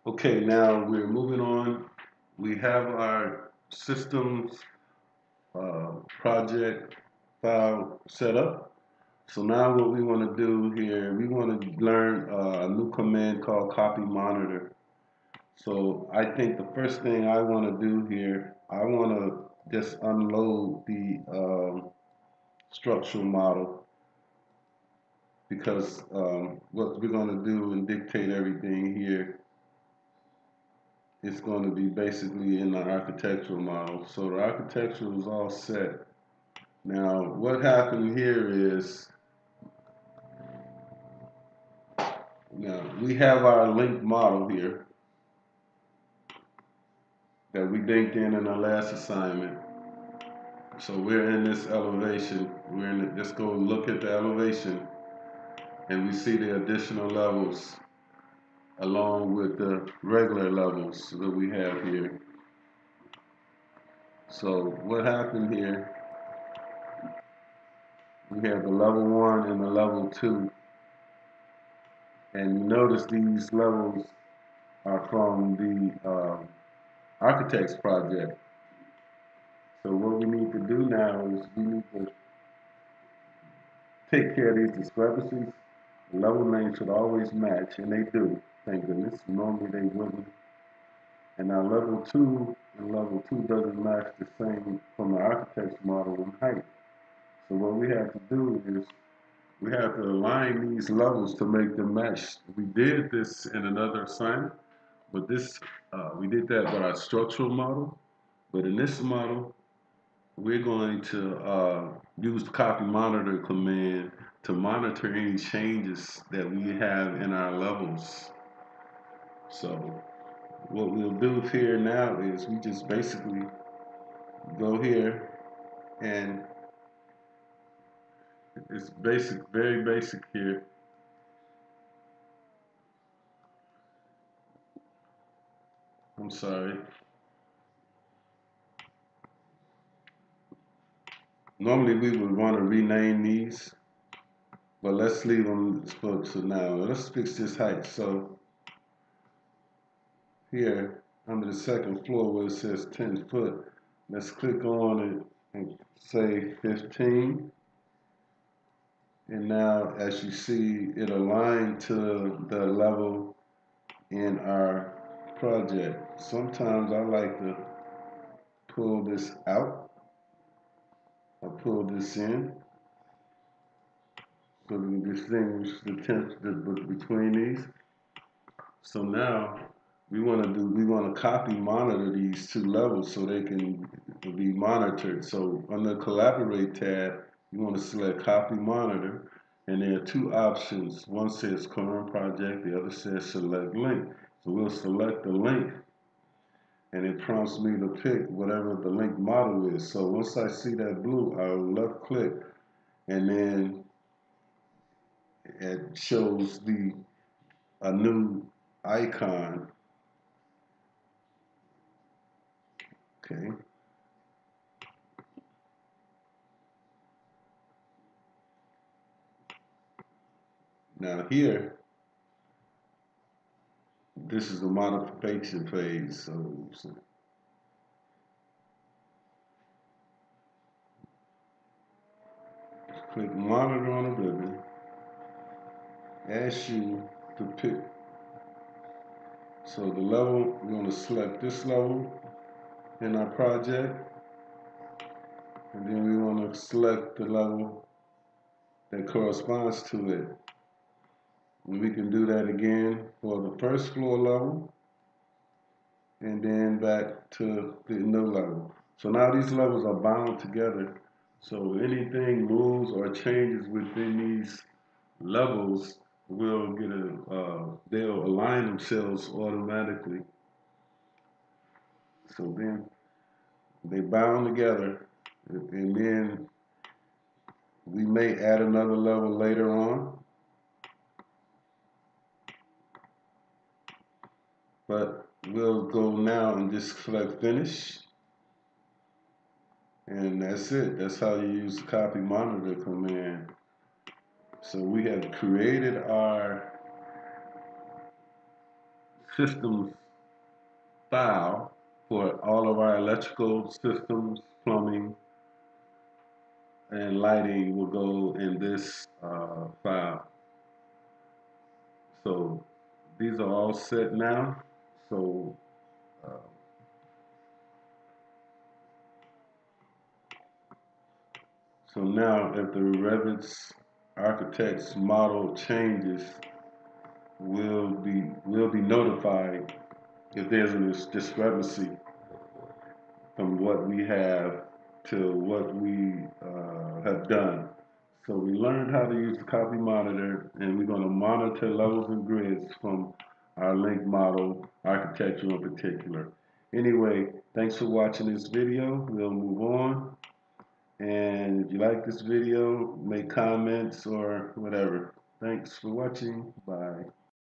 Okay, now we're moving on. We have our systems project file set up. So now what we want to do here, we want to learn a new command called copy monitor. So I think the first thing I want to do here, I want to just unload the structural model because what we're going to do and dictate everything here is going to be basically in the architectural model. So the architectural is all set. Now what happened here is, now we have our link model here that we linked in the last assignment. So we're in this elevation. We're in it. Just go look at the elevation, and we see the additional levels along with the regular levels that we have here. So what happened here? We have the level 1 and the level 2, and you notice these levels are from the architect's project. So what we need to do now is we need to take care of these discrepancies. The level names should always match, and they do, thank goodness. Normally they wouldn't. And now level 2 and level 2 doesn't match the same from the architect's model in height. So what we have to do is we have to align these levels to make them match. We did this in another assignment, but this we did that with our structural model. But in this model, we're going to use the copy monitor command to monitor any changes that we have in our levels. So what we'll do here now is we just basically go here, and it's basic, very basic here. I'm sorry. Normally we would want to rename these, but let's leave them for now. Let's fix this height. So here, under the second floor where it says 10 foot, let's click on it and say 15. And now, as you see, it aligned to the level in our project. Sometimes I like to pull this out. I pull this in so we can distinguish the temperature between these. So now we want to copy monitor these two levels so they can be monitored. So on the collaborate tab, you want to select copy monitor, and there are two options. One says current project, the other says select link. So we'll select the link, and it prompts me to pick whatever the link model is. So once I see that blue, I'll left click, and then it shows a new icon. Okay. Now here, this is the modification phase. So click monitor on the ribbon, ask you to pick. So the level, we're going to select this level in our project, and then we want to select the level that corresponds to it. And we can do that again for the first floor level, and then back to the new level. So now these levels are bound together. So anything moves or changes within these levels will get they'll align themselves automatically. So then they bound together, and then we may add another level later on, but we'll go now and just select finish, and that's it. That's how you use the copy monitor command. So we have created our systems file for all of our electrical systems, plumbing, and lighting will go in this file. So these are all set now. So uh, so now if the Revit's architect's model changes, we'll be notified if there's a discrepancy from what we have to what we have done. So we learned how to use the copy monitor, and we're going to monitor levels and grids from our link model architecture in particular. Anyway, thanks for watching this video. We'll move on. And if you like this video, make comments or whatever. Thanks for watching. Bye.